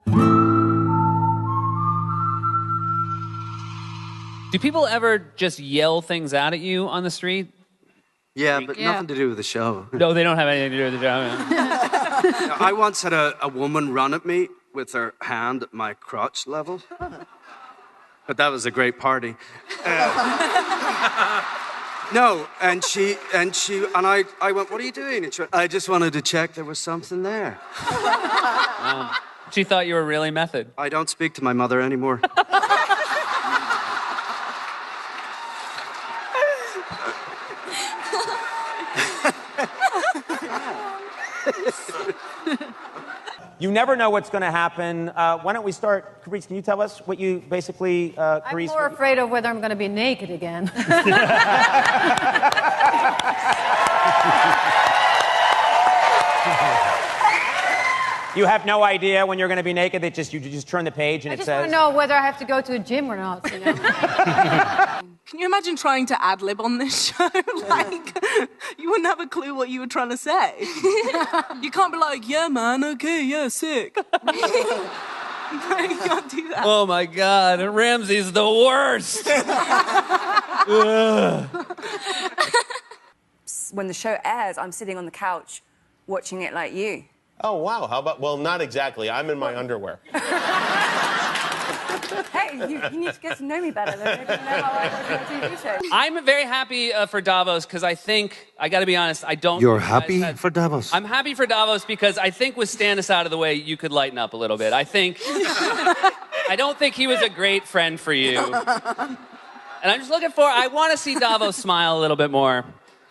Do people ever just yell things out at you on the street? Yeah, but nothing to do with the show. No, they don't have anything to do with the show. Yeah. I once had a woman run at me with her hand at my crotch level. But that was a great party. No, and I went, what are you doing? And she went, I just wanted to check there was something there. She thought you were really method. I don't speak to my mother anymore. You never know what's going to happen. Why don't we start? Carice, can you tell us what you basically... Carice, I'm more afraid of whether I'm going to be naked again. You have no idea when you're going to be naked. You just turn the page and it says... I just want to know whether I have to go to a gym or not, you know? Can you imagine trying to ad-lib on this show? Like, you wouldn't have a clue what you were trying to say. You can't be like, yeah, man, okay, yeah, sick. No, you can't do that. Oh, my God. Ramsey's the worst. When the show airs, I'm sitting on the couch watching it like you. Oh, wow. How about... Well, not exactly. I'm in my underwear. Hey, you need to get to know me better. Then maybe you know how I watch my TV show. I'm very happy for Davos because I think, I got to be honest, I don't... You're happy for Davos? I'm happy for Davos because I think with Stannis out of the way, you could lighten up a little bit. I don't think he was a great friend for you. And I'm just looking for... I want to see Davos smile a little bit more.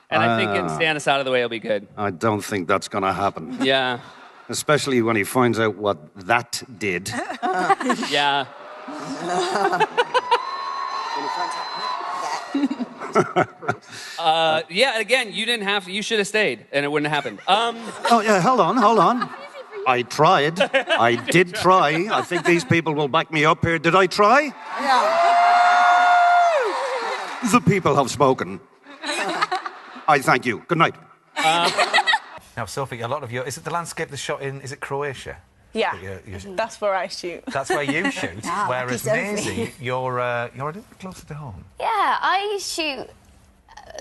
And I think getting Stannis out of the way will be good. I don't think that's going to happen. Yeah. Especially when he finds out what that did. Yeah. Yeah, again, you didn't have to. You should have stayed, and it wouldn't have happened. Oh, yeah, hold on. I tried. I did try. I think these people will back me up here. Did I try? Yeah. The people have spoken. I thank you. Good night. Now, Sophie, a lot of your... Is it the landscape that's shot in... Is it Croatia? Yeah, that's where I shoot. That's where you shoot. Whereas Maisie, you're a little closer to home. Yeah, I shoot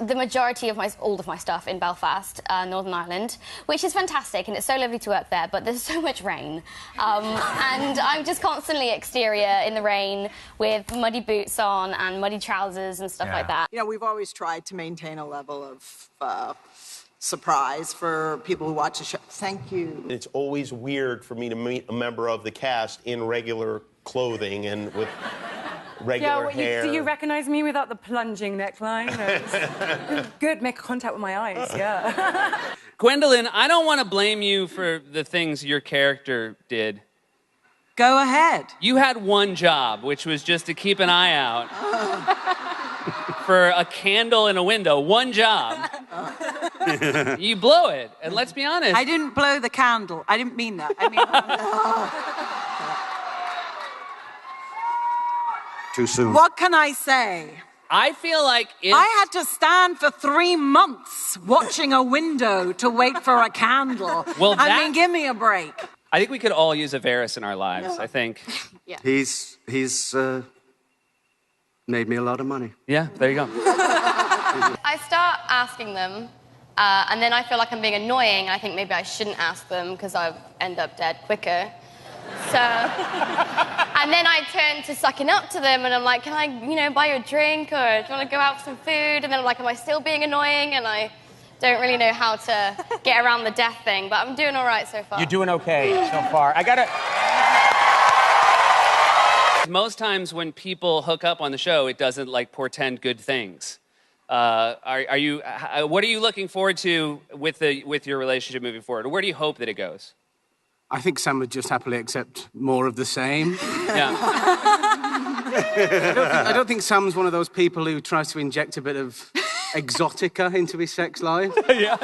the majority of all of my stuff in Belfast, Northern Ireland, which is fantastic, and it's so lovely to work there, but there's so much rain. And I'm just constantly exterior in the rain with muddy boots on and muddy trousers and stuff like that. You know, we've always tried to maintain a level of surprise for people who watch the show. Thank you. It's always weird for me to meet a member of the cast in regular clothing and with regular hair. Do you recognise me without the plunging neckline? It's good, make contact with my eyes, yeah. Gwendolyn, I don't want to blame you for the things your character did. Go ahead. You had one job, which was just to keep an eye out for a candle in a window. One job. You blow it, and let's be honest. I didn't blow the candle. I didn't mean that. I mean... Too soon. What can I say? I feel like I had to stand for 3 months watching a window to wait for a candle. Well, I mean, give me a break. I think we could all use a Varys in our lives, I think. Yeah. He's made me a lot of money. Yeah, there you go. I start asking them, and then I feel like I'm being annoying, and I think maybe I shouldn't ask them because I'll end up dead quicker. So, and then I turn to sucking up to them, and I'm like, can I, buy you a drink, or do you want to go out for some food? And then I'm like, am I still being annoying? And I don't really know how to get around the death thing, but I'm doing all right so far. You're doing okay so far. I gotta... Most times when people hook up on the show, it doesn't, portend good things. What are you looking forward to with your relationship moving forward? Or where do you hope that it goes? I think Sam would just happily accept more of the same. Yeah. I don't think Sam's one of those people who tries to inject a bit of exotica into his sex life. Yeah.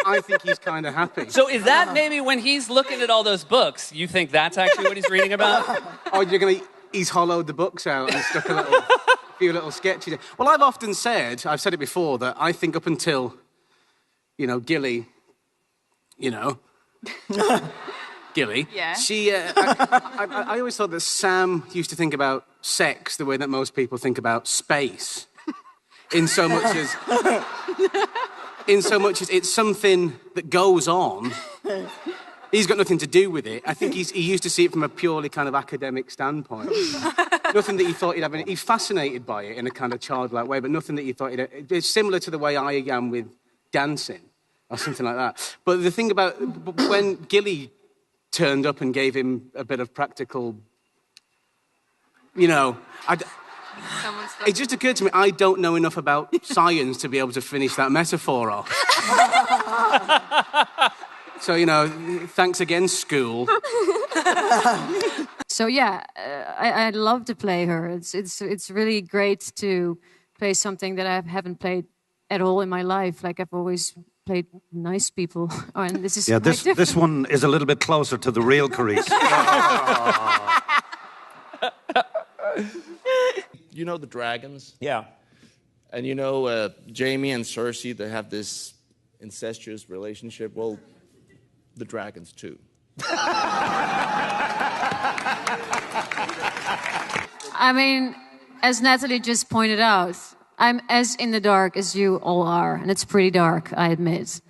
I think he's kind of happy. So is that maybe when he's looking at all those books, you think that's actually what he's reading about? Oh, he's hollowed the books out and stuck a few little sketches. Well, I've said it before, that I think up until, Gilly, Gilly. Yeah. I always thought that Sam used to think about sex the way that most people think about space. In so much as it's something that goes on. He's got nothing to do with it. I think he used to see it from a purely kind of academic standpoint. Nothing that he thought he'd have. He's fascinated by it in a kind of childlike way, but nothing that he thought he'd have. It's similar to the way I am with dancing or something like that. But the thing about when Gilly turned up and gave him a bit of practical, it just occurred to me, I don't know enough about science to be able to finish that metaphor off. So, thanks again, school. So yeah, I love to play her. It's really great to play something that I haven't played at all in my life. Like I've always played nice people. And this is this one is a little bit closer to the real Carice. You know the dragons? Yeah. And Jamie and Cersei, they have this incestuous relationship. Well, the dragons too. I mean, as Natalie just pointed out, I'm as in the dark as you all are, and it's pretty dark, I admit,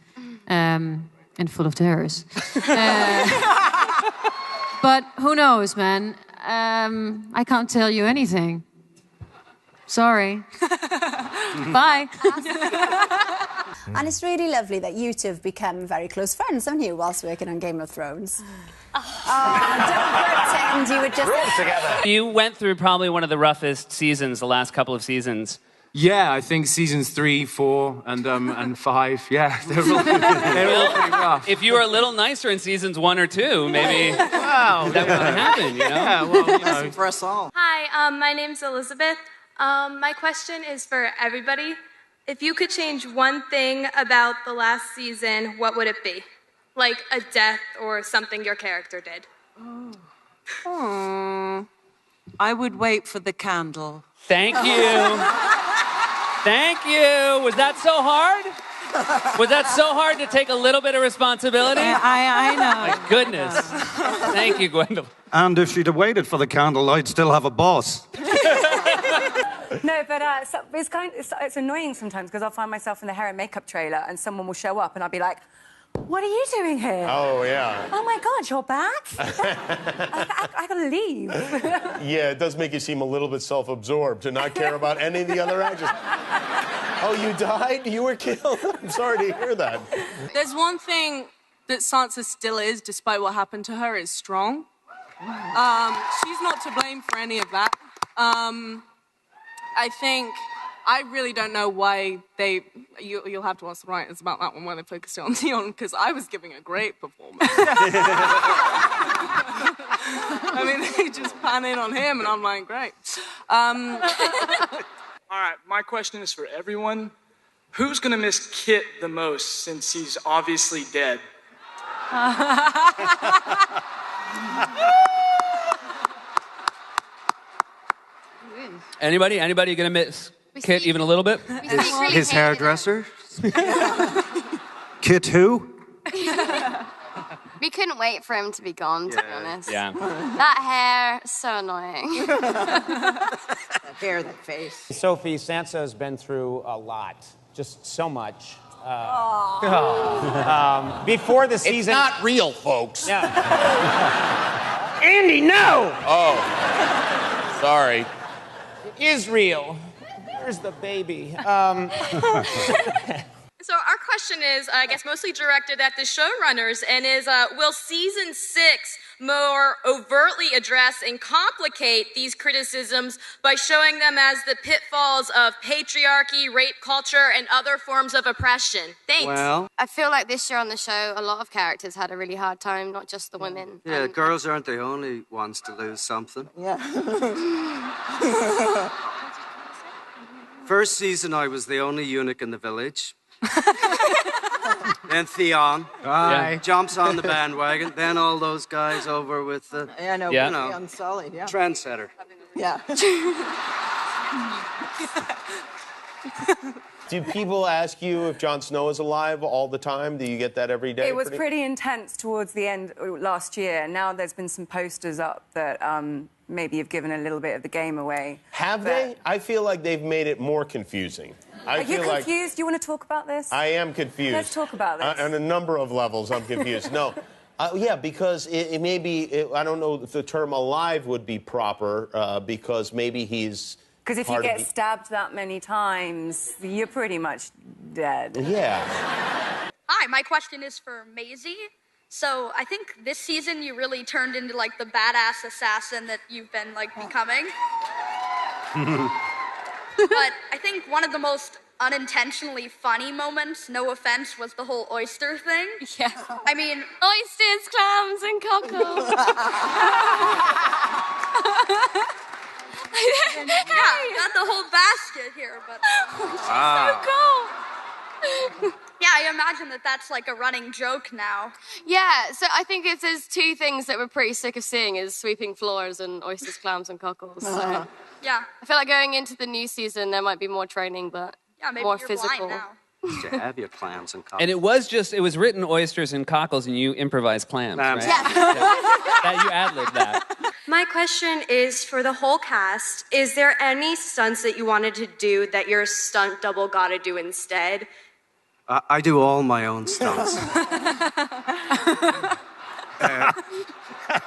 and full of terrors. But who knows, man? I can't tell you anything. Sorry. Bye. And it's really lovely that you two have become very close friends, haven't you, whilst working on Game of Thrones? Don't pretend you were just... together. You went through probably one of the roughest seasons, the last couple of seasons. Yeah, I think seasons 3, 4, and 5. Yeah, they're all pretty rough. If you were a little nicer in seasons 1 or 2, maybe that would have happened, Yeah, well, for us all. Hi, my name's Elizabeth. My question is for everybody. If you could change one thing about the last season, what would it be? Like a death or something your character did. Oh. I would wait for the candle. Thank you. Thank you. Was that so hard? Was that so hard to take a little bit of responsibility? I know. My goodness. Thank you, Gwendolyn. And if she'd have waited for the candle, I'd still have a boss. No, but it's annoying sometimes because I'll find myself in the hair and makeup trailer and someone will show up and I'll be like, what are you doing here? Oh, yeah. Oh, my God, you're back? I gotta leave. Yeah, it does make you seem a little bit self-absorbed to not care about any of the other actors. Oh, you died? You were killed? I'm sorry to hear that. There's one thing that Sansa still is, despite what happened to her, is strong. She's not to blame for any of that. I really don't know why you'll have to ask the writers about that one, why they focused it on Theon, because I was giving a great performance. I mean, they just pan in on him, and I'm like, great. All right, my question is for everyone. Who's gonna miss Kit the most, since he's obviously dead? Anybody gonna miss Kit even a little bit? His hairdresser? Kit who? We couldn't wait for him to be gone, to be honest. Yeah. That hair, so annoying. That hair, that face. Sophie, Sansa's been through a lot. Just so much. Before the season... It's not real, folks. Yeah. Andy, no! Oh. Sorry. It is real. Where's the baby? So our question is, I guess, mostly directed at the showrunners, and is, will season 6 more overtly address and complicate these criticisms by showing them as the pitfalls of patriarchy, rape culture, and other forms of oppression? Thanks. Well, I feel like this year on the show, a lot of characters had a really hard time, not just the women. Yeah, girls aren't the only ones to lose something. Yeah. First season, I was the only eunuch in the village. Then Theon jumps on the bandwagon. Then all those guys over with the Unsullied, yeah. trendsetter. Yeah. Do people ask you if Jon Snow is alive all the time? Do you get that every day? It was pretty intense towards the end last year. Now there's been some posters up that maybe have given a little bit of the game away. Have they? I feel like they've made it more confusing. Are you confused? Do you want to talk about this? I am confused. Let's talk about this. On a number of levels, I'm confused. No. Yeah, because it may be, I don't know if the term alive would be proper, because maybe he's... Because if you get stabbed that many times, you're pretty much dead. Yeah. Hi, my question is for Maisie. So I think this season you really turned into, like, the badass assassin that you've been, like, becoming. But I think one of the most unintentionally funny moments, no offense, was the whole oyster thing. Yeah. I mean... Oysters, clams, and cockles. Yeah, got the whole basket here, but... So cool. Yeah, I imagine that that's like a running joke now. Yeah, so I think there's two things that we're pretty sick of seeing is sweeping floors and oysters, clams, and cockles. So Yeah. I feel like going into the new season, there might be more training, but Yeah, maybe more you're physical. blind now. To have your clams and cockles. And it was written oysters and cockles, and you improvised clams, right? Yeah. You ad-libbed that. My question is for the whole cast, is there any stunts that you wanted to do that your stunt double got to do instead? I do all my own stunts.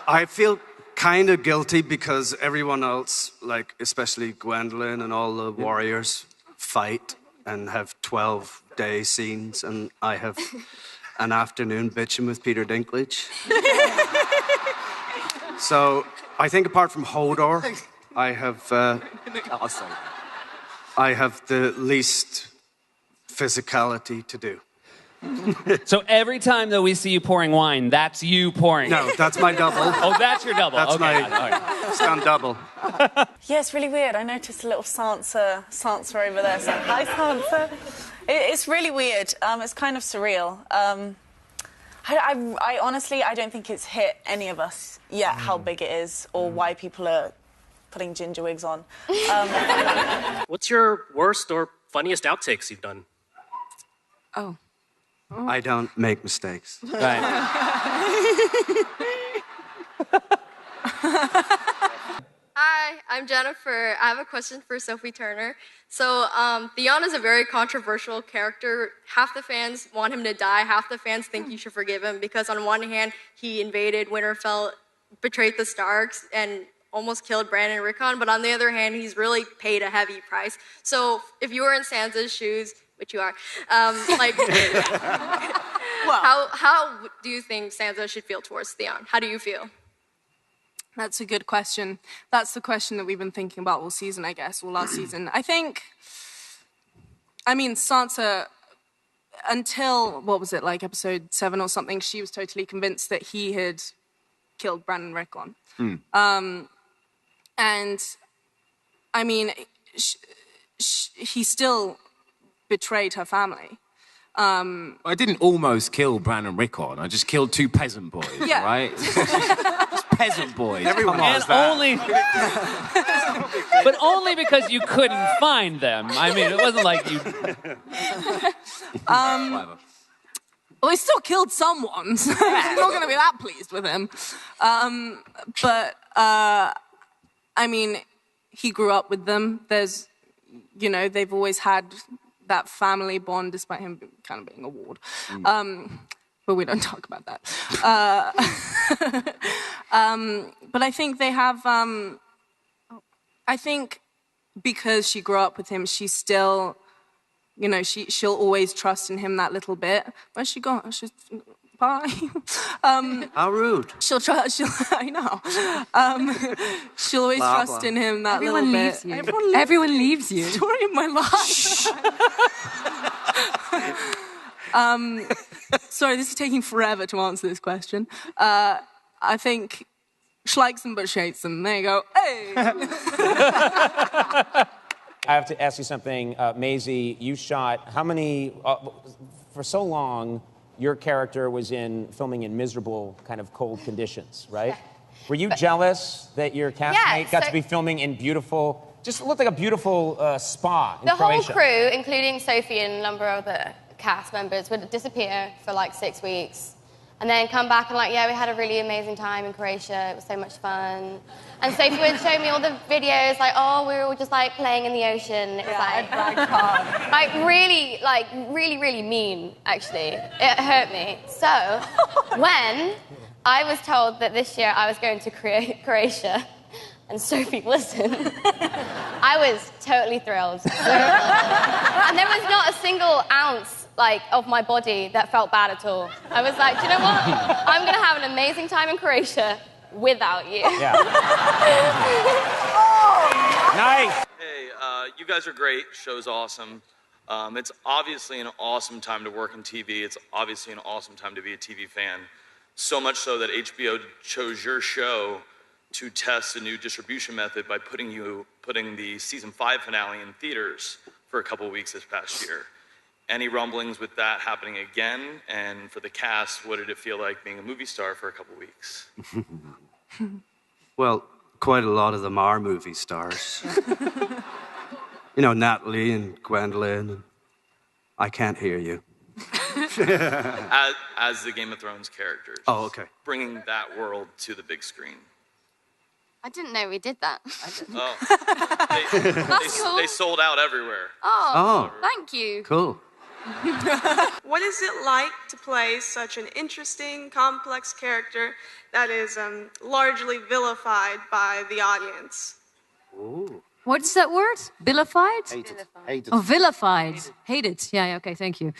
I feel kind of guilty because everyone else, like especially Gwendolyn and all the warriors, fight and have 12-day scenes, and I have an afternoon bitching with Peter Dinklage. So I think apart from Hodor, I have the least physicality to do. So every time, though, we see you pouring wine, that's you pouring No, it. that's my double. Oh, that's your double. That's okay. my All right. stunt double. Yeah, it's really weird. I noticed a little Sansa over there. So, hi, Sansa. It's really weird. It's kind of surreal. I honestly, I don't think it's hit any of us yet how big it is or why people are putting ginger wigs on. What's your worst or funniest outtakes you've done? Oh. I don't make mistakes. Right. Hi, I'm Jennifer. I have a question for Sophie Turner. So, Theon is a very controversial character. Half the fans want him to die. Half the fans think you should forgive him because on one hand, he invaded Winterfell, betrayed the Starks, and almost killed Bran and Rickon. But on the other hand, he's really paid a heavy price. So, if you were in Sansa's shoes, which you are, how do you think Sansa should feel towards Theon? How do you feel? That's a good question. That's the question that we've been thinking about all season, I guess, all last season. Sansa, until, what was it, like episode 7 or something, she was totally convinced that he had killed Bran and Rickon. He still betrayed her family. I didn't almost kill Bran and Rickon. I just killed 2 peasant boys, Yeah. right? Just peasant boys. Everyone Come on. and only, but only because you couldn't find them. I mean, it wasn't like you. Well, he still killed someone, so I'm not going to be that pleased with him. He grew up with them. They've always had that family bond, despite him kind of being a ward. But we don't talk about that. But I think they have... I think because she grew up with him, she's still... she'll always trust in him that little bit. Where's she gone? She's... Bye. How rude. I know. She'll always Blah, trust blah. in him that Everyone little leaves bit. you. Everyone leaves you. Story of my life. Sorry, this is taking forever to answer this question. I think Schlikes them but shakes them. There you go. Hey! I have to ask you something, Maisie. You shot how many? For so long, your character was filming in miserable, kind of cold conditions, right? Were you jealous that your castmate got to be filming in beautiful just looked like a beautiful spa in The whole Croatia. crew, including Sophie and a number of other cast members, would disappear for like 6 weeks. And then come back and like, yeah, we had a really amazing time in Croatia. It was so much fun. And Sophie would show me all the videos, like, oh, we were all just like playing in the ocean. It was really mean, actually. It hurt me. So when I was told that this year I was going to Croatia, and Sophie listened, I was totally thrilled. And there was not a single ounce of my body that felt bad at all. I was like, do you know what? I'm gonna have an amazing time in Croatia without you. Yeah. Nice. Hey, you guys are great. Show's awesome. It's obviously an awesome time to work in TV. It's obviously an awesome time to be a TV fan. So much so that HBO chose your show to test a new distribution method by putting the season 5 finale in theaters for a couple weeks this past year. Any rumblings with that happening again? And for the cast, what did it feel like being a movie star for a couple weeks? Well, quite a lot of them are movie stars. You know, Natalie and Gwendolyn. And I can't hear you. as the Game of Thrones characters. Oh, okay. Bringing that world to the big screen. I didn't know we did that. Oh. That's cool. They sold out everywhere. Oh, thank you. Cool. What is it like to play such an interesting, complex character that is largely vilified by the audience? Ooh. What's that word? Vilified? Hated. Hated. Oh, vilified. Hated. Yeah, okay, thank you.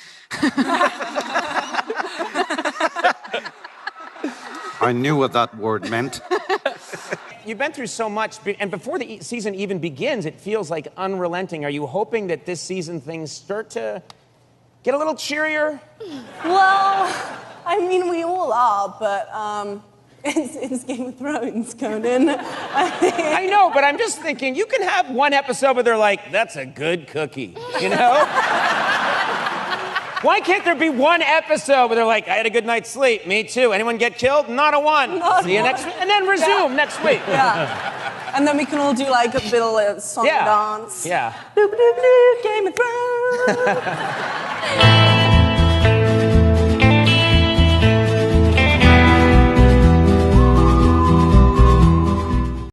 I knew what that word meant. You've been through so much, and before the season even begins, it feels like unrelenting. Are you hoping that this season things start to get a little cheerier? Well, I mean, we all are, but it's Game of Thrones, Conan. I know, but I'm just thinking, you can have one episode where they're like, that's a good cookie, you know? Why can't there be one episode where they're like, I had a good night's sleep, me too. Anyone get killed? Not a one. See you next week. And then resume next week. Yeah. And then we can all do like a little song and dance. Yeah. Bloop, bloop, bloop, Game of Thrones.